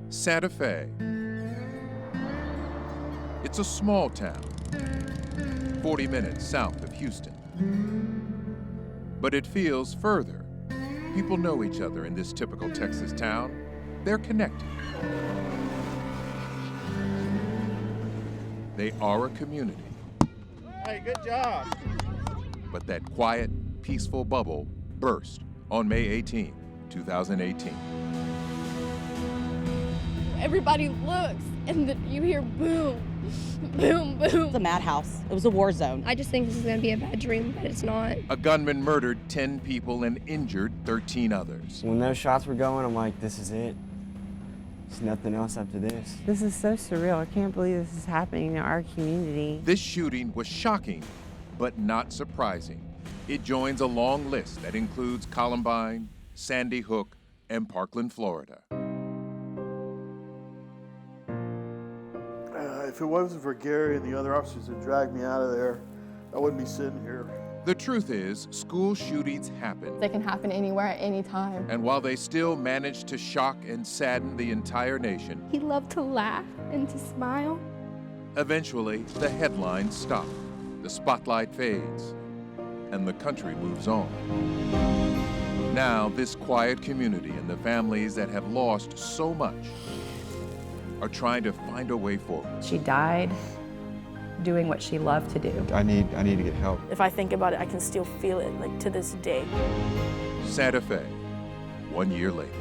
Santa Fe. It's a small town, 40 minutes south of Houston. But it feels further. People know each other in this typical Texas town. They're connected. They are a community. Hey, good job. But that quiet, peaceful bubble burst on May 18, 2018. Everybody looks, and you hear boom, boom, boom. It's a madhouse. It was a war zone. I just think this is going to be a bad dream, but it's not. A gunman murdered 10 people and injured 13 others. When those shots were going, I'm like, this is it. There's nothing else after this. This is so surreal. I can't believe this is happening in our community. This shooting was shocking, but not surprising. It joins a long list that includes Columbine, Sandy Hook, and Parkland, Florida. If it wasn't for Gary and the other officers that dragged me out of there, I wouldn't be sitting here. The truth is, school shootings happen. They can happen anywhere at any time. And while they still manage to shock and sadden the entire nation, He loved to laugh and to smile. eventually the headlines stop, the spotlight fades, and the country moves on. Now, this quiet community and the families that have lost so much are trying to find a way forward. She died doing what she loved to do. I need to get help. If I think about it, I can still feel it, like, to this day. Santa Fe, 1 year later.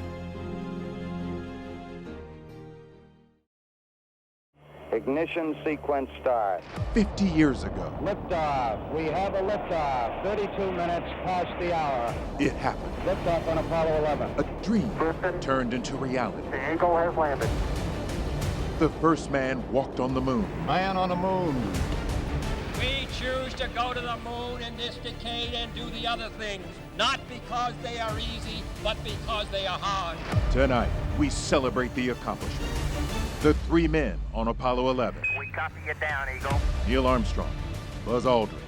Ignition sequence start. 50 years ago, Liftoff. We have a liftoff. 32 minutes past the hour. it happened. Liftoff on Apollo 11. A dream turned into reality. The Eagle has landed. The first man walked on the moon. Man on the moon. We choose to go to the moon in this decade and do the other things, not because they are easy, but because they are hard. Tonight, we celebrate the accomplishment. The three men on Apollo 11. We copy you down, Eagle. Neil Armstrong, Buzz Aldrin,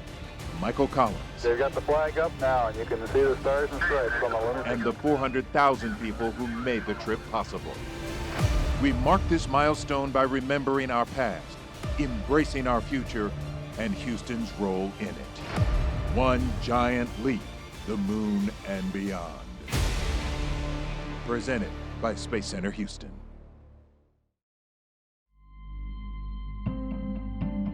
Michael Collins, They've got the flag up now, and you can see the stars and stripes on the lunar. and the 400,000 people who made the trip possible. We mark this milestone by remembering our past, embracing our future, and Houston's role in it. One giant leap, the moon and beyond. Presented by Space Center Houston.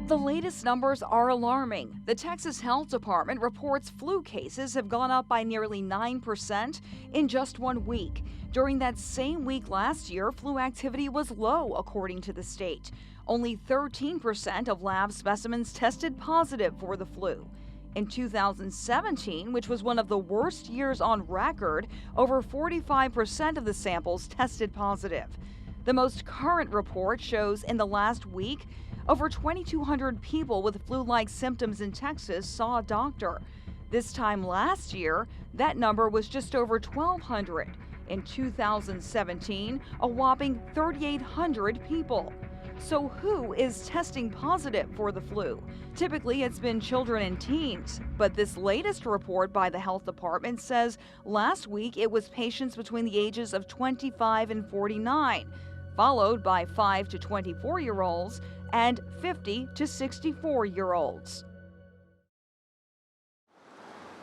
The latest numbers are alarming. The Texas Health Department reports flu cases have gone up by nearly 9% in just 1 week. During that same week last year, flu activity was low, according to the state. Only 13% of lab specimens tested positive for the flu. In 2017, which was one of the worst years on record, over 45% of the samples tested positive. The most current report shows in the last week, over 2,200 people with flu-like symptoms in Texas saw a doctor. This time last year, that number was just over 1,200. In 2017, a whopping 3,800 people. So who is testing positive for the flu? Typically, it's been children and teens, but this latest report by the health department says last week it was patients between the ages of 25 and 49, followed by 5 to 24-year-olds and 50 to 64-year-olds.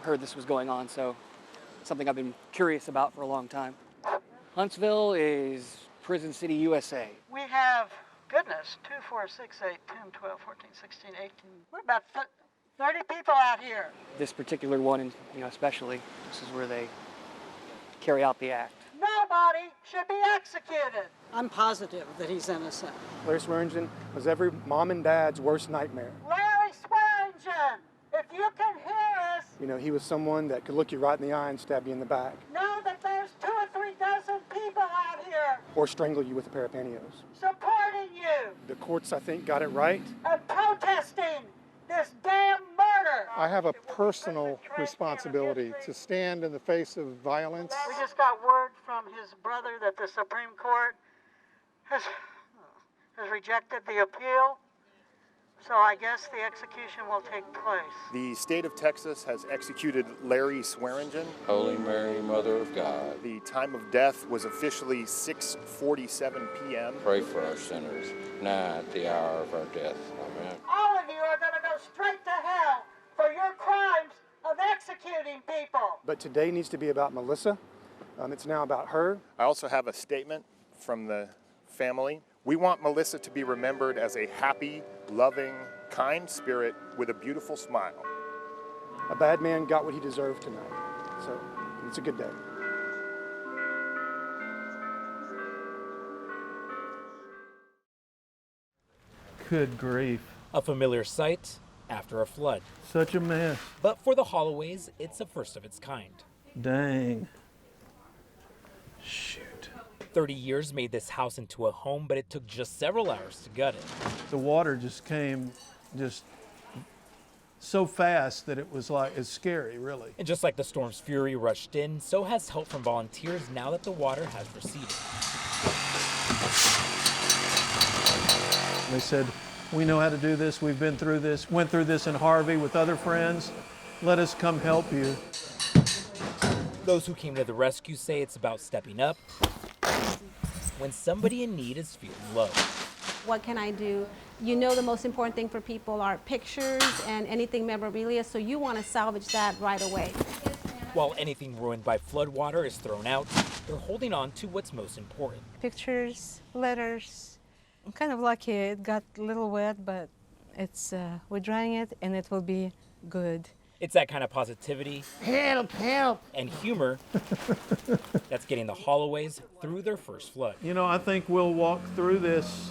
Heard this was going on, so something I've been curious about for a long time. Huntsville is Prison City, USA. We have, goodness, 2, 4, 6, 8, 10, 12, 14, 16, 18. We're about 30 people out here. This particular one, especially, this is where they carry out the act. Nobody should be executed. I'm positive that he's innocent. Larry Swearingen was every mom and dad's worst nightmare. Larry Swearingen, if you can hear us. He was someone that could look you right in the eye and stab you in the back. Know that there's 2 or 3 dozen people out here. Or strangle you with a pair of pantyhose. Supporting you. The courts, I think, got it right. And protesting this damn murder. I have a personal responsibility to stand in the face of violence. We just got word from his brother that the Supreme Court has rejected the appeal. So I guess the execution will take place. The state of Texas has executed Larry Swearingen. Holy Mary, Mother of God. The time of death was officially 6:47 p.m. Pray for our sinners, now at the hour of our death. Amen. All of you are going to go straight to hell for your crimes of executing people. But today needs to be about Melissa. It's now about her. I also have a statement from the family. We want Melissa to be remembered as a happy, loving, kind spirit with a beautiful smile. A bad man got what he deserved tonight. So it's a good day. Good grief. A familiar sight after a flood. Such a mess. But for the Holloways, it's a first of its kind. Dang. Shoot. 30 years made this house into a home, but it took just several hours to gut it. The water just came so fast that it was like, it's scary, really. And just like the storm's fury rushed in, so has help from volunteers now that the water has receded. They said, we know how to do this, we've been through this, went through this in Harvey with other friends, let us come help you. Those who came to the rescue say it's about stepping up when somebody in need is feeling low. What can I do? You know, the most important thing for people are pictures and anything memorabilia, so you want to salvage that right away. While anything ruined by floodwater is thrown out, they're holding on to what's most important. Pictures, letters. I'm kind of lucky it got a little wet, but we're drying it and it will be good. It's that kind of positivity and humor that's getting the Holloways through their first flood. You know, I think we'll walk through this,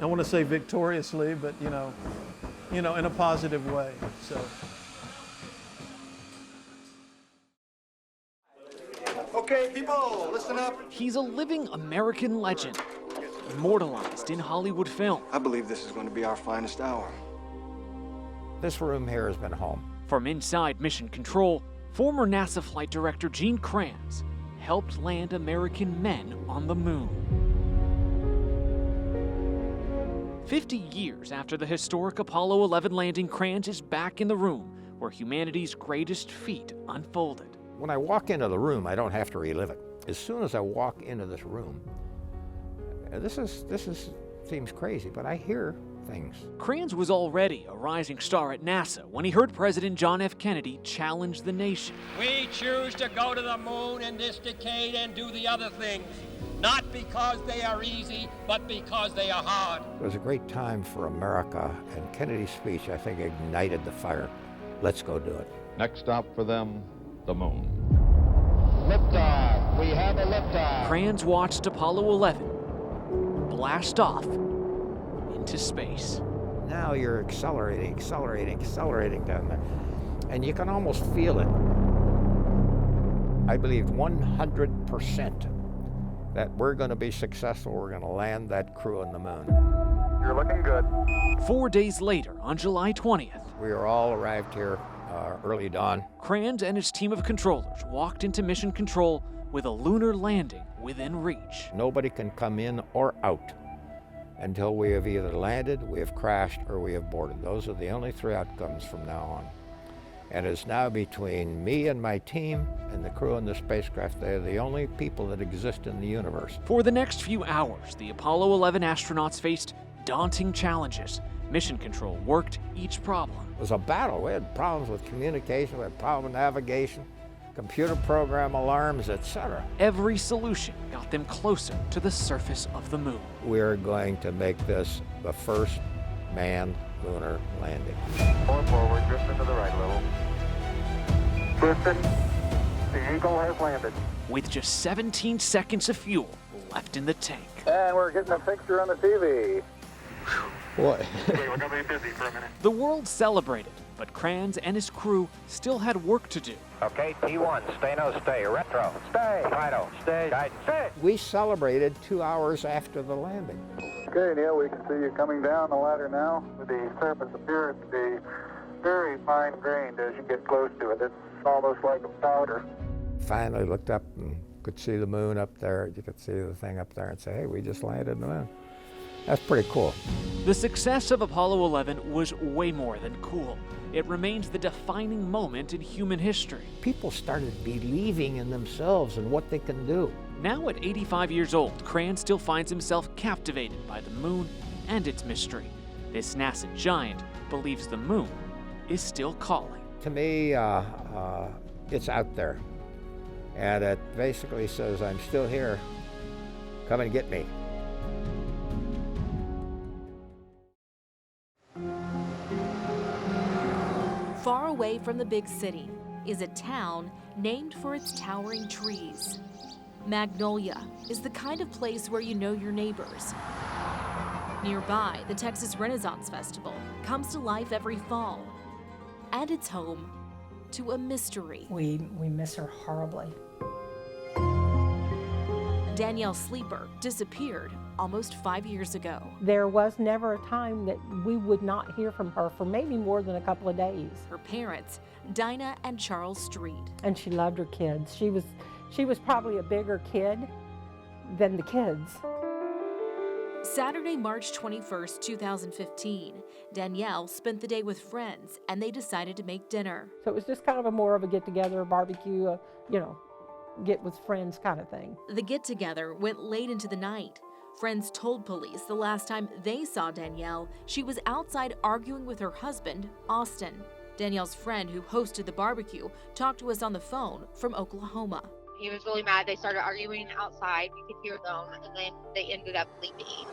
I want to say victoriously, but you know, in a positive way. So. Okay, people, listen up. He's a living American legend, immortalized in Hollywood film. I believe this is going to be our finest hour. This room here has been home. From inside Mission Control, former NASA flight director Gene Kranz helped land American men on the moon. 50 years after the historic Apollo 11 landing, Kranz is back in the room where humanity's greatest feat unfolded. When I walk into the room, I don't have to relive it. As soon as I walk into this room, this seems crazy, but I hear things. Kranz was already a rising star at NASA when he heard President John F. Kennedy challenge the nation. We choose to go to the moon in this decade and do the other things, not because they are easy, but because they are hard. It was a great time for America, and Kennedy's speech, I think, ignited the fire. Let's go do it. Next stop for them, the moon. Liftoff. We have a liftoff. Kranz watched Apollo 11 blast off into space. Now you're accelerating down there. And you can almost feel it. I believe 100% that we're going to be successful. We're going to land that crew on the moon. You're looking good. 4 days later, on July 20th, we are all arrived here early dawn. Kranz and his team of controllers walked into Mission Control with a lunar landing within reach. Nobody can come in or out until we have either landed, we have crashed, or we have boarded. Those are the only three outcomes from now on. And it's now between me and my team and the crew in the spacecraft. They're the only people that exist in the universe. For the next few hours, the Apollo 11 astronauts faced daunting challenges. Mission Control worked each problem. It was a battle. We had problems with communication, we had problems with navigation, computer program alarms, etc. Every solution got them closer to the surface of the moon. We're going to make this the first manned lunar landing. Going forward, drift into the right a little. Houston, the Eagle has landed. With just 17 seconds of fuel left in the tank. And we're getting a picture on the TV. Boy. Okay, we're going to be busy for a minute. The world celebrated, but Kranz and his crew still had work to do. Okay, T1, stay, no, stay. Retro, stay. Fido, stay. Guidance, stay. We celebrated 2 hours after the landing. Okay, Neil, we can see you coming down the ladder now. The surface appears to be very fine-grained as you get close to it. It's almost like a powder. Finally looked up and could see the moon up there. You could see the thing up there and say, hey, we just landed on the moon. That's pretty cool. The success of Apollo 11 was way more than cool. It remains the defining moment in human history. People started believing in themselves and what they can do. Now at 85 years old, Kranz still finds himself captivated by the moon and its mystery. This NASA giant believes the moon is still calling. To me, it's out there. And it basically says, I'm still here. Come and get me. Far away from the big city is a town named for its towering trees. Magnolia is the kind of place where you know your neighbors. Nearby, the Texas Renaissance Festival comes to life every fall, and it's home to a mystery. We miss her horribly. Danielle Sleeper disappeared almost 5 years ago. There was never a time that we would not hear from her for maybe more than a couple of days. Her parents, Dinah and Charles Street. And she loved her kids. She was probably a bigger kid than the kids. Saturday, March 21st, 2015, Danielle spent the day with friends and they decided to make dinner. So it was just kind of more of a get-together, a barbecue, get with friends kind of thing. The get-together went late into the night. Friends told police the last time they saw Danielle, she was outside arguing with her husband, Austin. Danielle's friend who hosted the barbecue talked to us on the phone from Oklahoma. He was really mad. They started arguing outside. We could hear them, and then they ended up leaving.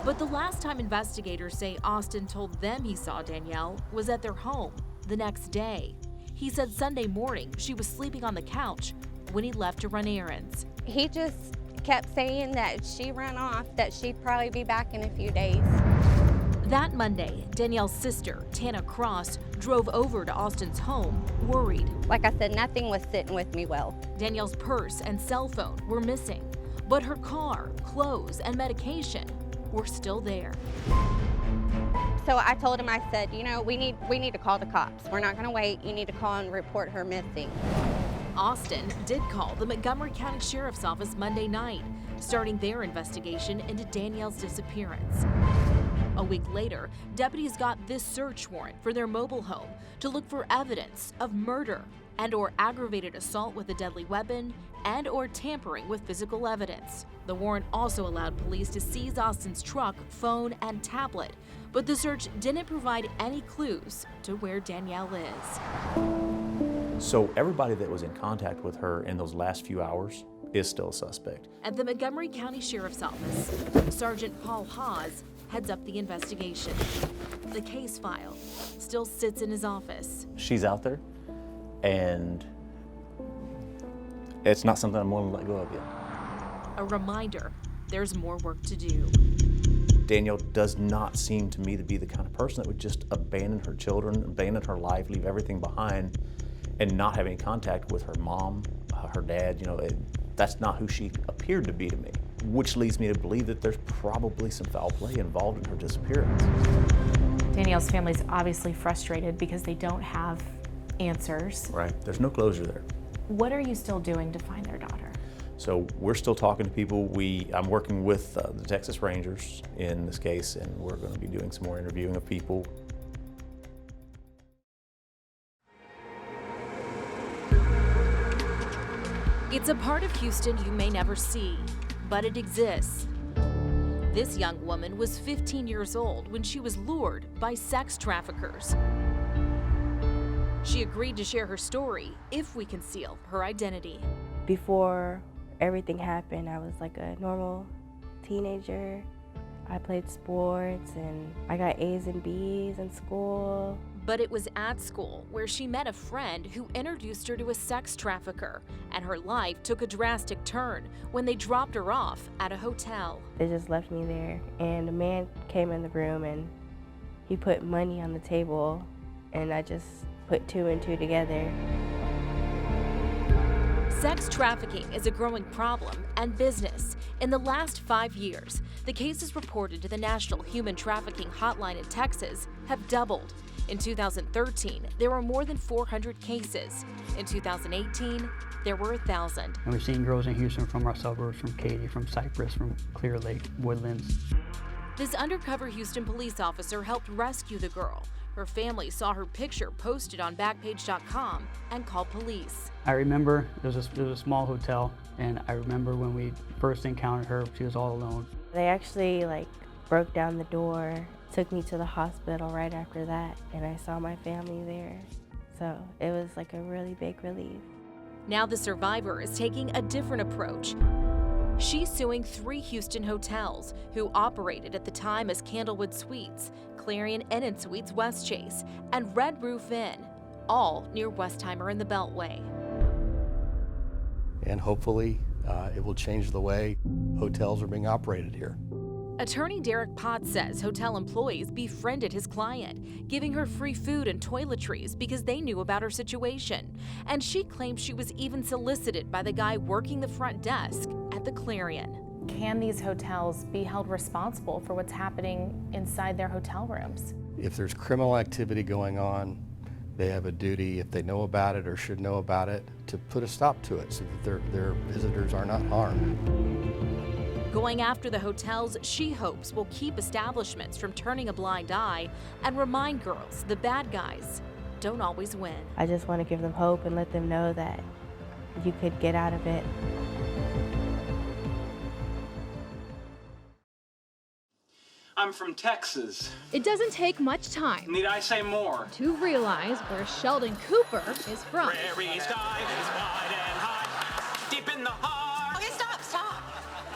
But the last time investigators say Austin told them he saw Danielle was at their home the next day. He said Sunday morning she was sleeping on the couch when he left to run errands. He just kept saying that she ran off, that she'd probably be back in a few days. That Monday, Danielle's sister, Tana Cross, drove over to Austin's home, worried. Like I said, nothing was sitting with me well. Danielle's purse and cell phone were missing, but her car, clothes, and medication were still there. So I told him, I said, we need to call the cops. We're not going to wait. You need to call and report her missing. Austin did call the Montgomery County Sheriff's Office Monday night, starting their investigation into Danielle's disappearance. A week later, deputies got this search warrant for their mobile home to look for evidence of murder and/or aggravated assault with a deadly weapon and/or tampering with physical evidence. The warrant also allowed police to seize Austin's truck, phone, and tablet, but the search didn't provide any clues to where Danielle is. So everybody that was in contact with her in those last few hours is still a suspect. At the Montgomery County Sheriff's Office, Sergeant Paul Haas heads up the investigation. The case file still sits in his office. She's out there, and it's not something I'm willing to let go of yet. A reminder, there's more work to do. Danielle does not seem to me to be the kind of person that would just abandon her children, abandon her life, leave everything behind, and not have any contact with her mom, her dad. That's not who she appeared to be to me, which leads me to believe that there's probably some foul play involved in her disappearance. Danielle's family's obviously frustrated because they don't have answers. Right, there's no closure there. What are you still doing to find their daughter? So we're still talking to people. I'm working with the Texas Rangers in this case, and we're going to be doing some more interviewing of people. It's a part of Houston you may never see, but it exists. This young woman was 15 years old when she was lured by sex traffickers. She agreed to share her story if we conceal her identity. Before everything happened, I was like a normal teenager. I played sports and I got A's and B's in school. But it was at school where she met a friend who introduced her to a sex trafficker, and her life took a drastic turn when they dropped her off at a hotel. They just left me there, and a man came in the room and he put money on the table, and I just put two and two together. Sex trafficking is a growing problem and business. In the last 5 years, the cases reported to the National Human Trafficking Hotline in Texas have doubled. In 2013, there were more than 400 cases. In 2018, there were 1,000. And we've seen girls in Houston from our suburbs, from Katy, from Cypress, from Clear Lake, Woodlands. This undercover Houston police officer helped rescue the girl. Her family saw her picture posted on Backpage.com and called police. I remember there was a small hotel, and I remember when we first encountered her, she was all alone. They actually broke down the door, took me to the hospital right after that, and I saw my family there. So it was a really big relief. Now the survivor is taking a different approach. She's suing 3 Houston hotels who operated at the time as Candlewood Suites, Clarion Inn & Suites Westchase, and Red Roof Inn, all near Westheimer in the Beltway. And hopefully it will change the way hotels are being operated here. Attorney Derek Potts says hotel employees befriended his client, giving her free food and toiletries because they knew about her situation. And she claims she was even solicited by the guy working the front desk at the Clarion. Can these hotels be held responsible for what's happening inside their hotel rooms? If there's criminal activity going on, they have a duty, if they know about it or should know about it, to put a stop to it so that their visitors are not harmed. Going after the hotels she hopes will keep establishments from turning a blind eye and remind girls the bad guys don't always win. I just want to give them hope and let them know that you could get out of it. I'm from Texas. It doesn't take much time. Need I say more? To realize where Sheldon Cooper is from. Prairie sky is wide and high, deep in the heart. Okay, stop.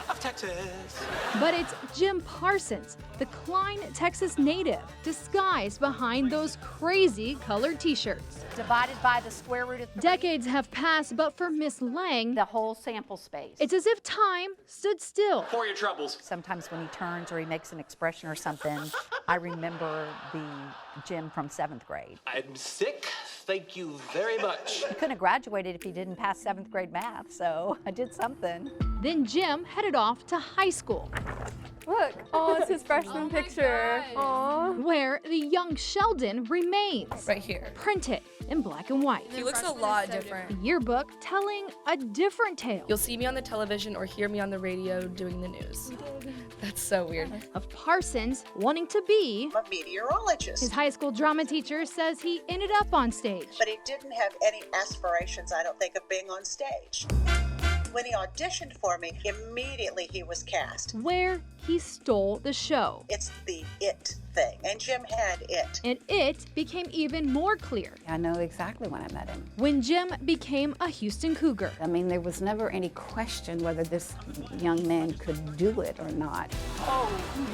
Of Texas. But it's Jim Parsons, the Klein, Texas native, disguised behind those crazy colored t-shirts. Divided by the square root of 3. Decades have passed, but for Miss Lang, The whole sample space. it's as if time stood still. For your troubles. Sometimes when he turns or he makes an expression or something, I remember the Jim from 7th grade. I'm sick. Thank you very much. He couldn't have graduated if he didn't pass 7th grade math, so I did something. Then Jim headed off to high school. Look, it's his freshman picture. Aww. Where the young Sheldon remains. Right here. Printed in black and white. He looks a lot different. The yearbook telling a different tale. You'll see me on the television or hear me on the radio doing the news. That's so weird. Of Parsons wanting to be a meteorologist. His high school drama teacher says he ended up on stage. But he didn't have any aspirations, I don't think, of being on stage. When he auditioned for me, immediately he was cast. Where he stole the show. It's the it thing, and Jim had it. And it became even more clear. I know exactly when I met him. When Jim became a Houston Cougar. I mean, there was never any question whether this young man could do it or not. Oh,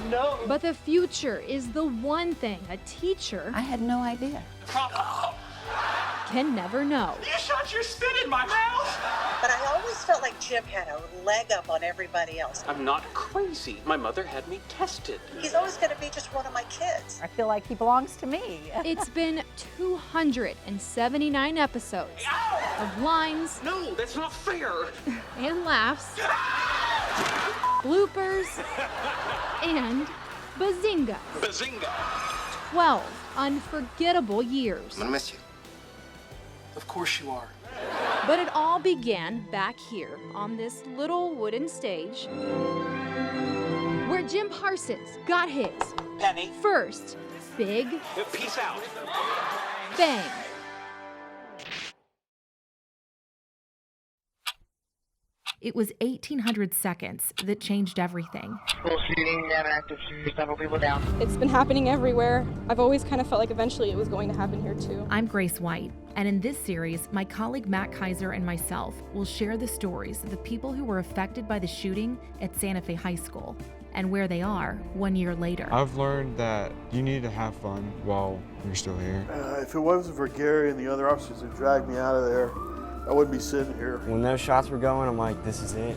no. But the future is the one thing a teacher I had no idea. Can never know. You shot your spit in my mouth. But I always felt like Jim had a leg up on everybody else. I'm not crazy. My mother had me tested. He's always going to be just one of my kids. I feel like he belongs to me. It's been 279 episodes of lines. No, that's not fair. And laughs. Bloopers. And bazinga. Bazinga. 12 unforgettable years. I'm gonna miss you. Of course you are. But it all began back here on this little wooden stage where Jim Parsons got his Penny. first big Peace out. bang. It was 1,800 seconds that changed everything. School shooting, have an active shooter, several people down. It's been happening everywhere. I've always kind of felt like eventually it was going to happen here too. I'm Grace White, and in this series, my colleague Matt Kaiser and myself will share the stories of the people who were affected by the shooting at Santa Fe High School and where they are 1 year later. I've learned that you need to have fun while you're still here. If it wasn't for Gary and the other officers who dragged me out of there, I wouldn't be sitting here. When those shots were going, I'm like, this is it.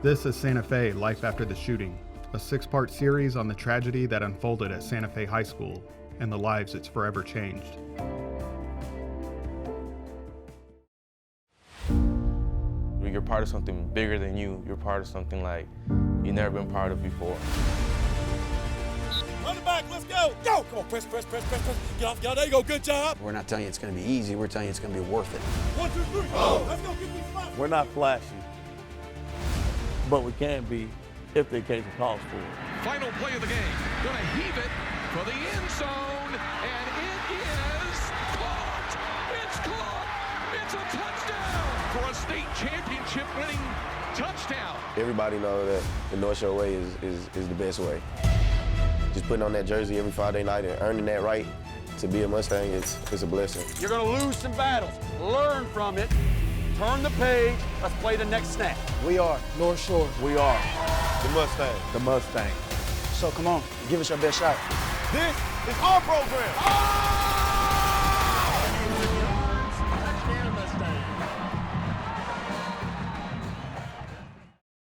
This is Santa Fe, Life After the Shooting, a 6-part series on the tragedy that unfolded at Santa Fe High School and the lives it's forever changed. You're part of something bigger than you. You're part of something like you've never been part of before. Run it back, let's go! Go! Come on, press. Get off, there you go, good job. We're not telling you it's gonna be easy, we're telling you it's gonna be worth it. 1, 2, 3, go! Let's go, get these spots. We're not flashy, but we can be if the occasion calls for it. Final play of the game. Gonna heave it for the end zone, and it is caught! It's caught! It's a touchdown for a state championship winning touchdown. Everybody knows that the North Shore way is the best way. Just putting on that jersey every Friday night and earning that right to be a Mustang, it's a blessing. You're gonna lose some battles. Learn from it. Turn the page. Let's play the next snap. We are North Shore. We are the Mustang. The Mustang. So come on, give us your best shot. This is our program.